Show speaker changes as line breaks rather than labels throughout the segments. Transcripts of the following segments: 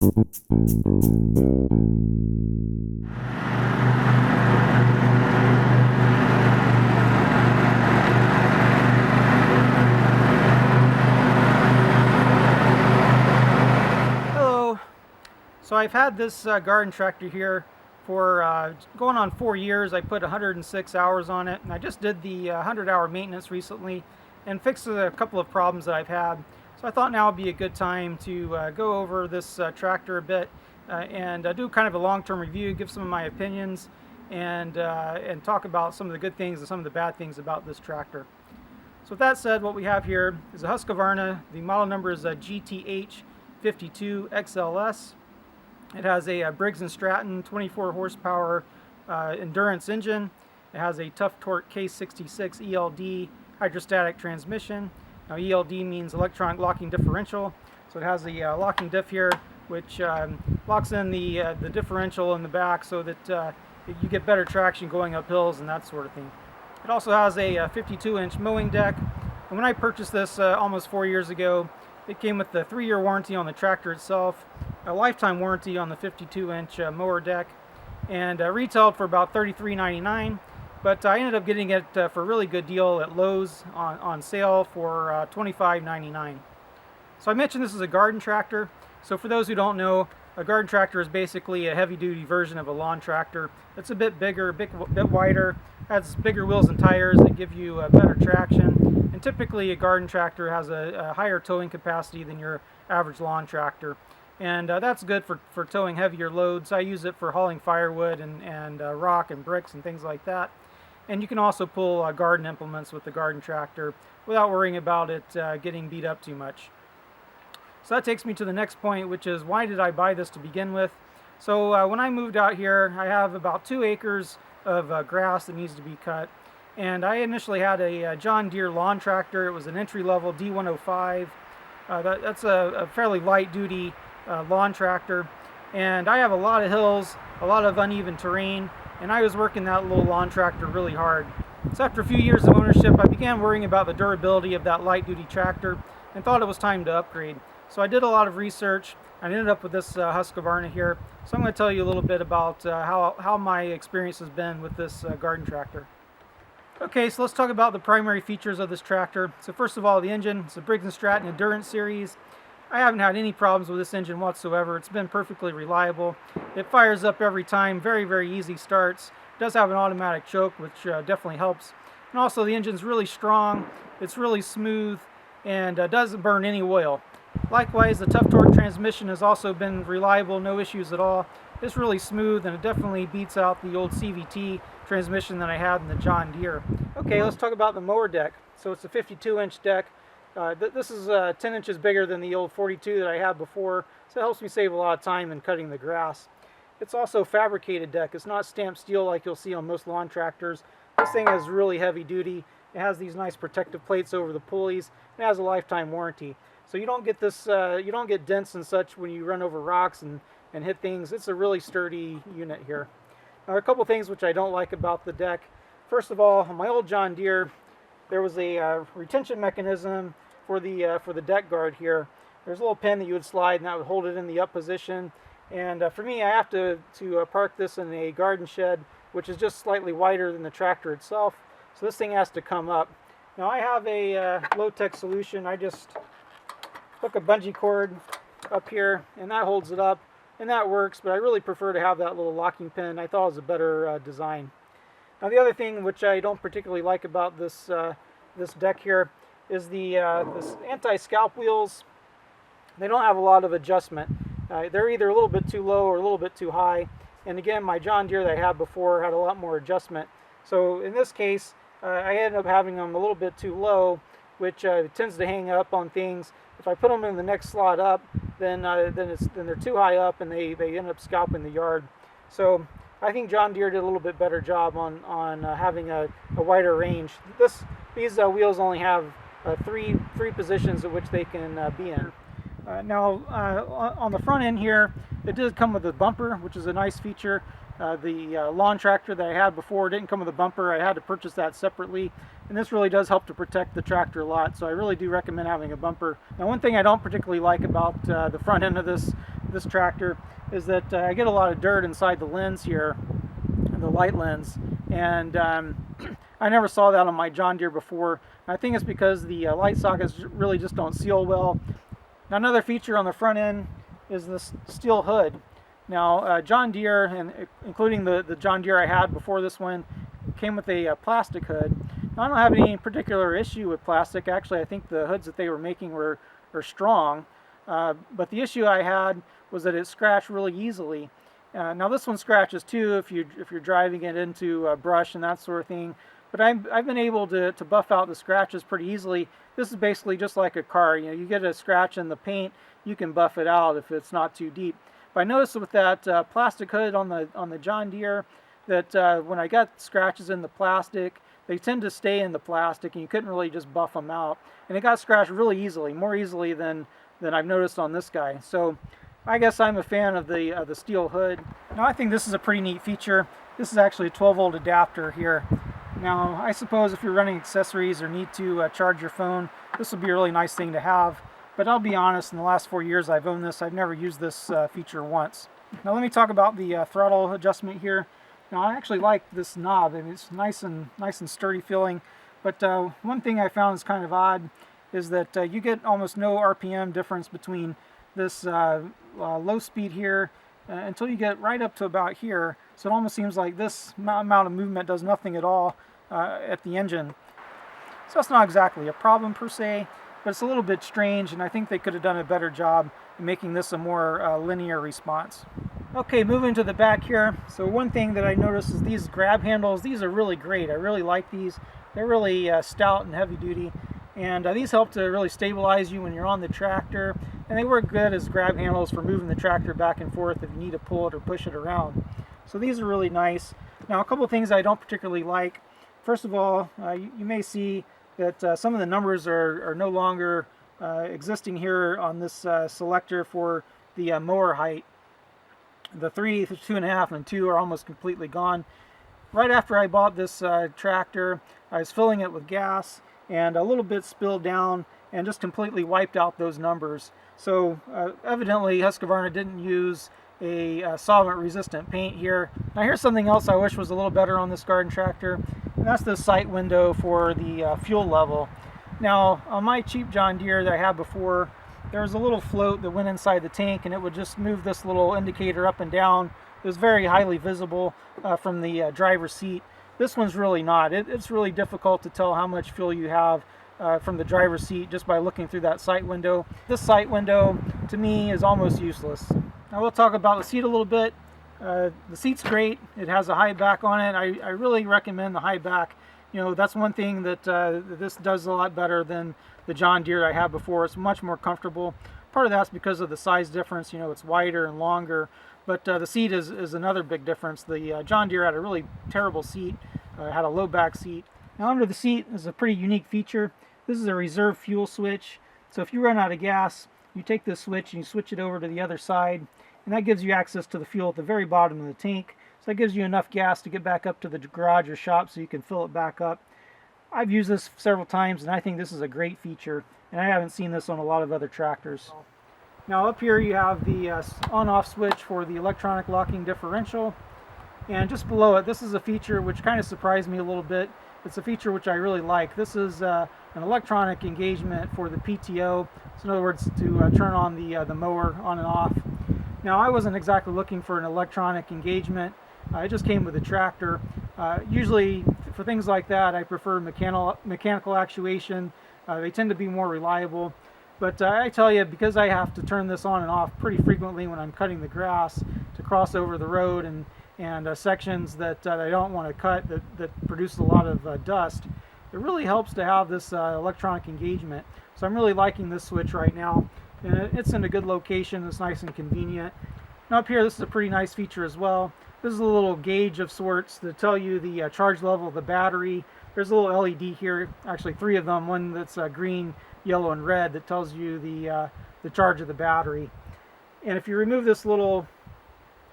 Hello. So I've had this garden tractor here for going on 4 years. I put 106 hours on it, and I just did the 100-hour maintenance recently and fixed a couple of problems that I've had. So I thought now would be a good time to go over this tractor a bit and do kind of a long-term review, give some of my opinions, and talk about some of the good things and some of the bad things about this tractor. So with that said, what we have here is a Husqvarna. The model number is a GTH52 XLS. It has a Briggs & Stratton 24 horsepower endurance engine. It has a Tough Torque K66 ELD hydrostatic transmission. Now ELD means electronic locking differential. So it has the locking diff here, which locks in the differential in the back so that you get better traction going up hills and that sort of thing. It also has a 52-inch mowing deck. And when I purchased this almost 4 years ago, it came with the 3-year warranty on the tractor itself, a lifetime warranty on the 52-inch mower deck, and retailed for about $33.99. But I ended up getting it for a really good deal at Lowe's on sale for $25.99. So I mentioned this is a garden tractor. So for those who don't know, a garden tractor is basically a heavy-duty version of a lawn tractor. It's a bit bigger, a bit wider, has bigger wheels and tires that give you better traction. And typically a garden tractor has a higher towing capacity than your average lawn tractor. And that's good for towing heavier loads. I use it for hauling firewood and rock and bricks and things like that. And you can also pull garden implements with the garden tractor without worrying about it getting beat up too much. So that takes me to the next point, which is why did I buy this to begin with? So when I moved out here, I have about 2 acres of grass that needs to be cut. And I initially had a John Deere lawn tractor. It was an entry-level D105. That's a fairly light-duty lawn tractor. And I have a lot of hills, a lot of uneven terrain, and I was working that little lawn tractor really hard. So after a few years of ownership, I began worrying about the durability of that light-duty tractor and thought it was time to upgrade. So I did a lot of research. I ended up with this Husqvarna here. So I'm going to tell you a little bit about how my experience has been with this garden tractor. Okay, so let's talk about the primary features of this tractor. So first of all, the engine. It's a Briggs & Stratton Endurance Series. I haven't had any problems with this engine whatsoever. It's been perfectly reliable. It fires up every time, very, very easy starts. It does have an automatic choke, which definitely helps. And also the engine's really strong, it's really smooth, and doesn't burn any oil. Likewise, the Tough Torque transmission has also been reliable, no issues at all. It's really smooth, and it definitely beats out the old CVT transmission that I had in the John Deere. Okay, let's talk about the mower deck. So it's a 52-inch deck. This is 10 inches bigger than the old 42 that I had before, so it helps me save a lot of time in cutting the grass. It's also fabricated deck. It's not stamped steel like you'll see on most lawn tractors. This thing is really heavy duty. It has these nice protective plates over the pulleys. It has a lifetime warranty. So you don't get this, you don't get dents and such when you run over rocks and hit things. It's a really sturdy unit here. Now, a couple things which I don't like about the deck. First of all, on my old John Deere, there was a retention mechanism for the deck guard here. There's a little pin that you would slide and that would hold it in the up position. And for me, I have to park this in a garden shed, which is just slightly wider than the tractor itself. So this thing has to come up. Now I have a low-tech solution. I just hook a bungee cord up here and that holds it up, and that works, but I really prefer to have that little locking pin. I thought it was a better design. Now the other thing which I don't particularly like about this deck here is this anti-scalp wheels. They don't have a lot of adjustment. They're either a little bit too low or a little bit too high. And again, my John Deere that I had before had a lot more adjustment. So in this case, I ended up having them a little bit too low, which tends to hang up on things. If I put them in the next slot up, then they're too high up and they end up scalping the yard. So I think John Deere did a little bit better job on having a wider range. These wheels only have three positions at which they can be in. Now on the front end here, it did come with a bumper, which is a nice feature. The lawn tractor that I had before didn't come with a bumper. I had to purchase that separately, and this really does help to protect the tractor a lot, so I really do recommend having a bumper. Now one thing I don't particularly like about the front end of this this tractor is that I get a lot of dirt inside the lens here, the light lens, and I never saw that on my John Deere before. I think it's because the light sockets really just don't seal well. Now, another feature on the front end is this steel hood. Now, John Deere, and including the John Deere I had before this one, came with a plastic hood. Now, I don't have any particular issue with plastic. Actually, I think the hoods that they were making were strong. But the issue I had was that it scratched really easily. Now, this one scratches too if you're driving it into brush and that sort of thing. But I've been able to buff out the scratches pretty easily. This is basically just like a car. You know, you get a scratch in the paint, you can buff it out if it's not too deep. But I noticed with that plastic hood on the John Deere that when I got scratches in the plastic, they tend to stay in the plastic, and you couldn't really just buff them out. And it got scratched really easily, more easily than I've noticed on this guy. So I guess I'm a fan of the steel hood. Now, I think this is a pretty neat feature. This is actually a 12-volt adapter here. Now, I suppose if you're running accessories or need to charge your phone, this would be a really nice thing to have. But I'll be honest, in the last 4 years I've owned this, I've never used this feature once. Now, let me talk about the throttle adjustment here. Now, I actually like this knob. I mean, it's nice and sturdy feeling. But one thing I found is kind of odd is that you get almost no RPM difference between this low speed here until you get right up to about here. So it almost seems like this amount of movement does nothing at all at the engine. So that's not exactly a problem per se, but it's a little bit strange, and I think they could have done a better job in making this a more linear response. Okay, moving to the back here. So one thing that I noticed is these grab handles. These are really great. I really like these. They're really stout and heavy duty, and these help to really stabilize you when you're on the tractor, and they work good as grab handles for moving the tractor back and forth if you need to pull it or push it around. So these are really nice. Now, a couple of things I don't particularly like. First of all, you may see that some of the numbers are no longer existing here on this selector for the mower height. The 3, 2.5, and 2 are almost completely gone. Right after I bought this tractor, I was filling it with gas, and a little bit spilled down and just completely wiped out those numbers. So evidently Husqvarna didn't use a solvent-resistant paint here. Now, here's something else I wish was a little better on this garden tractor, and that's the sight window for the fuel level. Now, on my cheap John Deere that I had before, there was a little float that went inside the tank, and it would just move this little indicator up and down. It was very highly visible from the driver's seat. This one's really not. It's really difficult to tell how much fuel you have from the driver's seat just by looking through that sight window. This sight window, to me, is almost useless. Now, we'll talk about the seat a little bit. The seat's great. It has a high back on it. I really recommend the high back. You know, that's one thing that this does a lot better than the John Deere I had before. It's much more comfortable. Part of that's because of the size difference. You know, it's wider and longer. But the seat is another big difference. The John Deere had a really terrible seat. Had a low back seat. Now, under the seat is a pretty unique feature. This is a reserve fuel switch. So if you run out of gas, you take this switch and you switch it over to the other side, and that gives you access to the fuel at the very bottom of the tank. So that gives you enough gas to get back up to the garage or shop so you can fill it back up. I've used this several times, and I think this is a great feature, and I haven't seen this on a lot of other tractors. Now, up here you have the on-off switch for the electronic locking differential, and just below it, this is a feature which kind of surprised me a little bit. It's a feature which I really like. This is an electronic engagement for the PTO. So in other words, to turn on the mower on and off. Now, I wasn't exactly looking for an electronic engagement. It just came with the tractor. Usually for things like that, I prefer mechanical actuation. They tend to be more reliable. But I tell you, because I have to turn this on and off pretty frequently when I'm cutting the grass to cross over the road and sections that I don't want to cut that produce a lot of dust, it really helps to have this electronic engagement. So I'm really liking this switch right now. And it's in a good location. It's nice and convenient. Now, up here, this is a pretty nice feature as well. This is a little gauge of sorts to tell you the charge level of the battery. There's a little LED here, actually 3 of them, one that's green, yellow, and red, that tells you the charge of the battery. And if you remove this little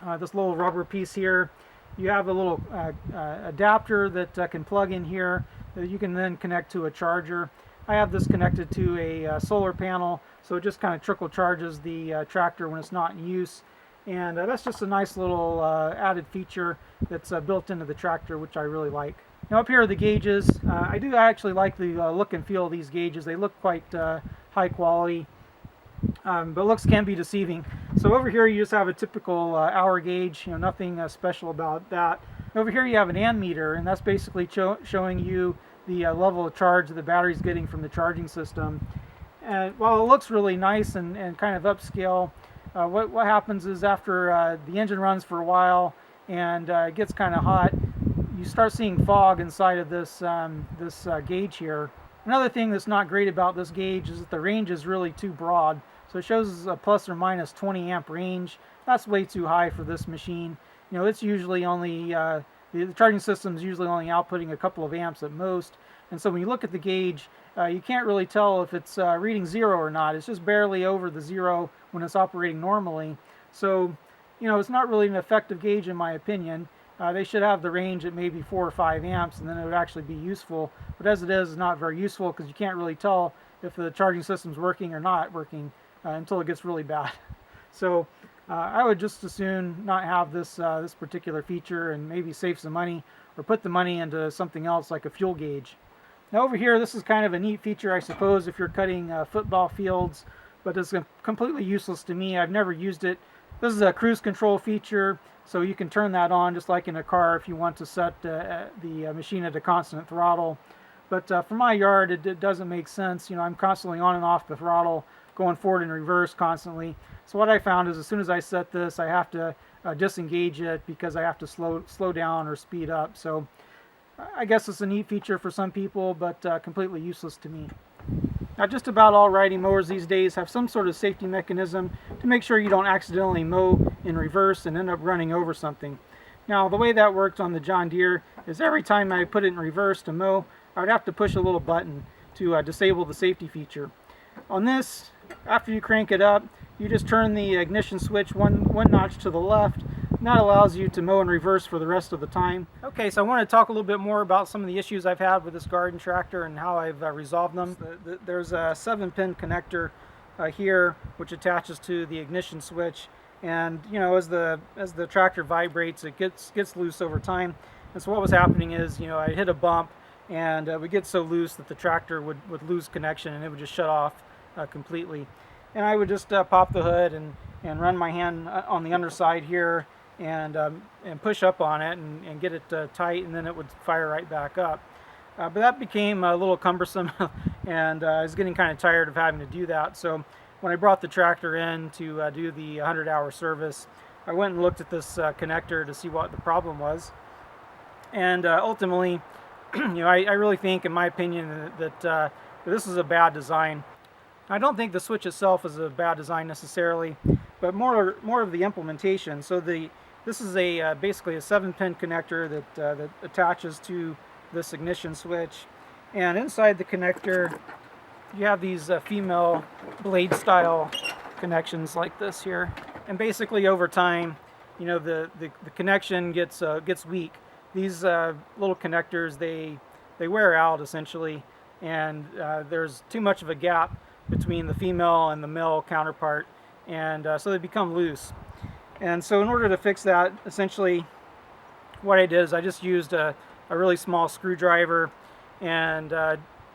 rubber piece here, you have a little adapter that can plug in here that you can then connect to a charger. I have this connected to a solar panel, so it just kind of trickle charges the tractor when it's not in use. And that's just a nice little added feature that's built into the tractor, which I really like. Now up here are the gauges. I do actually like the look and feel of these gauges. They look quite high quality, but looks can be deceiving. So over here you just have a typical hour gauge, nothing special about that. Over here you have an ammeter, and that's basically showing you the level of charge that the battery's getting from the charging system. And while it looks really nice and kind of upscale, what happens is after the engine runs for a while and it gets kind of hot, you start seeing fog inside of this gauge here. Another thing that's not great about this gauge is that the range is really too broad. So it shows a plus or minus 20 amp range. That's way too high for this machine. It's usually only, the charging system is usually only outputting a couple of amps at most. And so when you look at the gauge, you can't really tell if it's reading 0 or not. It's just barely over the 0 when it's operating normally. So, it's not really an effective gauge in my opinion. They should have the range at maybe 4 or 5 amps, and then it would actually be useful. But as it is, it's not very useful because you can't really tell if the charging system's working or not working until it gets really bad. So I would just as soon not have this particular feature and maybe save some money or put the money into something else like a fuel gauge. Now over here, this is kind of a neat feature, I suppose, if you're cutting football fields, but it's completely useless to me. I've never used it. This is a cruise control feature, so you can turn that on just like in a car if you want to set the machine at a constant throttle. But for my yard, it doesn't make sense. I'm constantly on and off the throttle, going forward and reverse constantly. So what I found is as soon as I set this, I have to disengage it because I have to slow down or speed up. So I guess it's a neat feature for some people, but completely useless to me. Now, just about all riding mowers these days have some sort of safety mechanism to make sure you don't accidentally mow in reverse and end up running over something. Now, the way that works on the John Deere is every time I put it in reverse to mow, I would have to push a little button to disable the safety feature. On this, after you crank it up, you just turn the ignition switch one notch to the left, and that allows you to mow in reverse for the rest of the time. Okay, so I want to talk a little bit more about some of the issues I've had with this garden tractor and how I've resolved them. There's a 7-pin connector here which attaches to the ignition switch, and as the tractor vibrates, it gets loose over time. And so what was happening is I hit a bump and it would get so loose that the tractor would lose connection and it would just shut off completely. And I would just pop the hood and run my hand on the underside here and push up on it and get it tight, and then it would fire right back up. But that became a little cumbersome and I was getting kind of tired of having to do that. So when I brought the tractor in to do the 100-hour service, I went and looked at this connector to see what the problem was. And ultimately, I really think, in my opinion, that this is a bad design. I don't think the switch itself is a bad design necessarily, but more of the implementation. So this is basically a 7-pin connector that attaches to this ignition switch, and inside the connector you have these female blade style connections like this here. And basically over time, the connection gets weak. These little connectors, they wear out essentially, and there's too much of a gap between the female and the male counterpart, and so they become loose. And so in order to fix that, essentially what I did is I just used a really small screwdriver and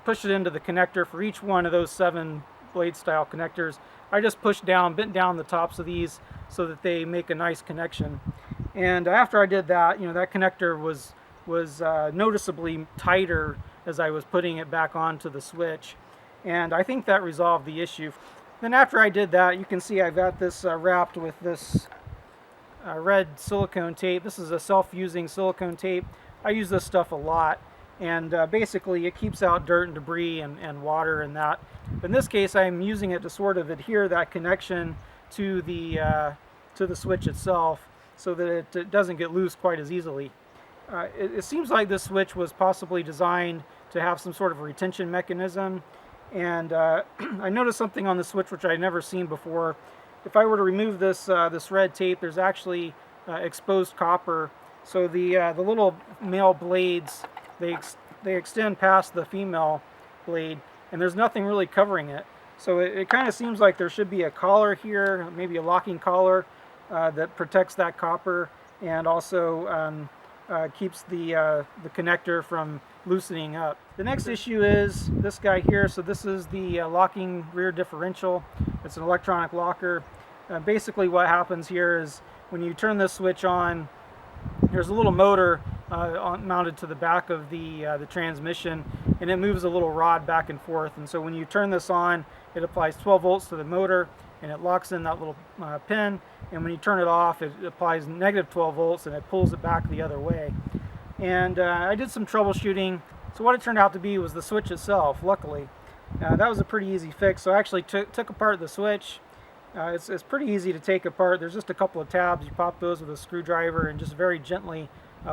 pushed it into the connector for each one of those 7 blade style connectors. I just bent down the tops of these so that they make a nice connection. And after I did that, that connector was noticeably tighter as I was putting it back onto the switch. And I think that resolved the issue. Then after I did that, you can see I've got this wrapped with this red silicone tape. This is a self-fusing silicone tape. I use this stuff a lot, and basically it keeps out dirt and debris and water and that. But in this case, I'm using it to sort of adhere that connection to the switch itself so that it doesn't get loose quite as easily. It seems like this switch was possibly designed to have some sort of retention mechanism. And I noticed something on the switch which I'd never seen before. If I were to remove this red tape, there's actually exposed copper. So the little male blades, they extend past the female blade, and there's nothing really covering it. So it kind of seems like there should be a collar here, maybe a locking collar that protects that copper and also keeps the connector from loosening up. The next issue is this guy here. So this is the locking rear differential. It's an electronic locker. Basically what happens here is when you turn this switch on, there's a little motor mounted to the back of the transmission, and it moves a little rod back and forth. And so when you turn this on, it applies 12 volts to the motor, and it locks in that little pin. And when you turn it off, it applies negative 12 volts, and it pulls it back the other way. And I did some troubleshooting. So what it turned out to be was the switch itself, luckily. That was a pretty easy fix. So I actually took apart the switch. It's pretty easy to take apart. There's just a couple of tabs. You pop those with a screwdriver and just very gently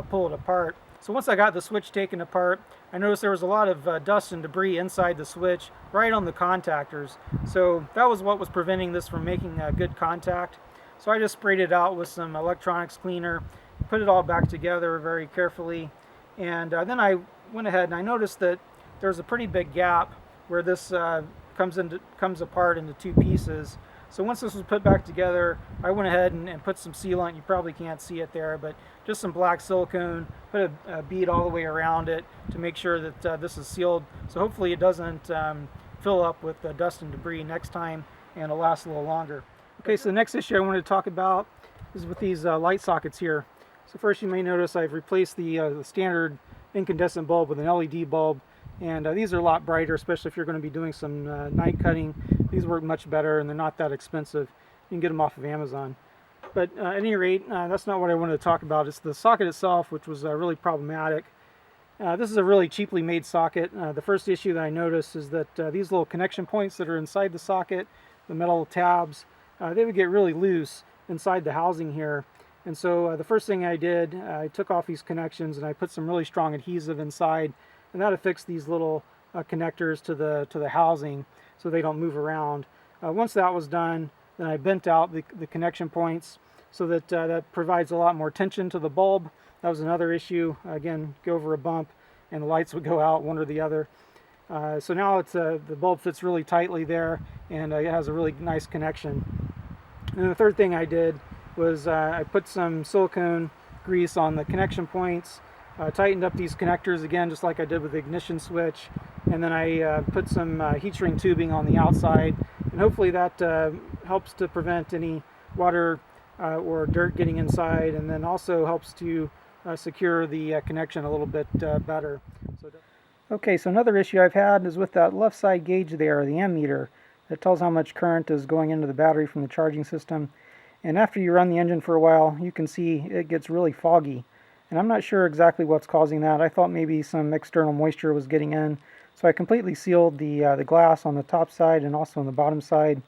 pull it apart. So once I got the switch taken apart, I noticed there was a lot of dust and debris inside the switch, right on the contactors. So that was what was preventing this from making good contact. So I just sprayed it out with some electronics cleaner, put it all back together very carefully, and then I went ahead and I noticed that there's a pretty big gap where this comes apart into two pieces. So once this was put back together, I went ahead and put some sealant. You probably can't see it there, but just some black silicone, put a bead all the way around it to make sure that this is sealed. So hopefully it doesn't fill up with dust and debris next time, and it'll last a little longer. Okay, so the next issue I wanted to talk about is with these light sockets here. So first you may notice I've replaced the standard incandescent bulb with an LED bulb. And these are a lot brighter, especially if you're going to be doing some night cutting. These work much better, and they're not that expensive. You can get them off of Amazon. But at any rate, that's not what I wanted to talk about. It's the socket itself, which was really problematic. This is a really cheaply made socket. The first issue that I noticed is that these little connection points that are inside the socket, the metal tabs, they would get really loose inside the housing here. And so the first thing I did, I took off these connections and I put some really strong adhesive inside, and that affixed these little connectors to the housing so they don't move around. Once that was done, then I bent out the connection points so that that provides a lot more tension to the bulb. That was another issue. Again, go over a bump and the lights would go out, one or the other. So now it's the bulb fits really tightly there, and it has a really nice connection. And the third thing I did was I put some silicone grease on the connection points. Tightened up these connectors again, just like I did with the ignition switch, and then I put some heat shrink tubing on the outside, and hopefully that helps to prevent any water or dirt getting inside, and then also helps to secure the connection a little bit better. Okay, so another issue I've had is with that left side gauge there, the ammeter, that tells how much current is going into the battery from the charging system, and after you run the engine for a while, you can see it gets really foggy. And I'm not sure exactly what's causing that. I thought maybe some external moisture was getting in. So I completely sealed the glass on the top side and also on the bottom side.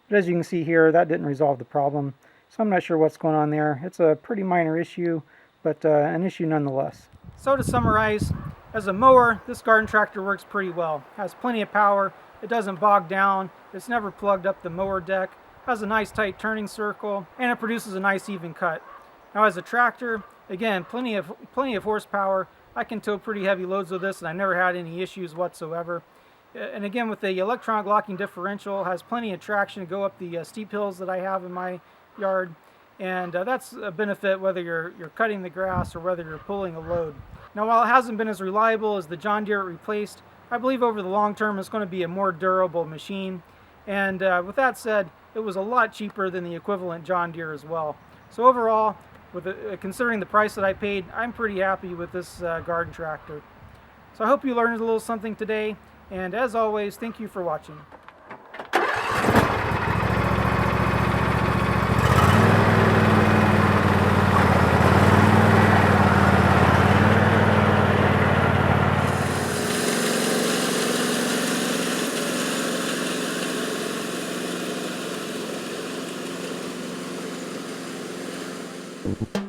But as you can see here, that didn't resolve the problem. So I'm not sure what's going on there. It's a pretty minor issue, but an issue nonetheless. So to summarize, as a mower, this garden tractor works pretty well. It has plenty of power. It doesn't bog down. It's never plugged up the mower deck. It has a nice tight turning circle, and it produces a nice even cut. Now as a tractor, again, plenty of horsepower. I can tow pretty heavy loads with this, and I never had any issues whatsoever. And again, with the electronic locking differential, has plenty of traction to go up the steep hills that I have in my yard, and that's a benefit whether you're cutting the grass or whether you're pulling a load. Now, while it hasn't been as reliable as the John Deere it replaced, I believe over the long term it's going to be a more durable machine. And with that said, it was a lot cheaper than the equivalent John Deere as well. So overall, considering the price that I paid, I'm pretty happy with this garden tractor. So I hope you learned a little something today, and as always, thank you for watching.
Thank you.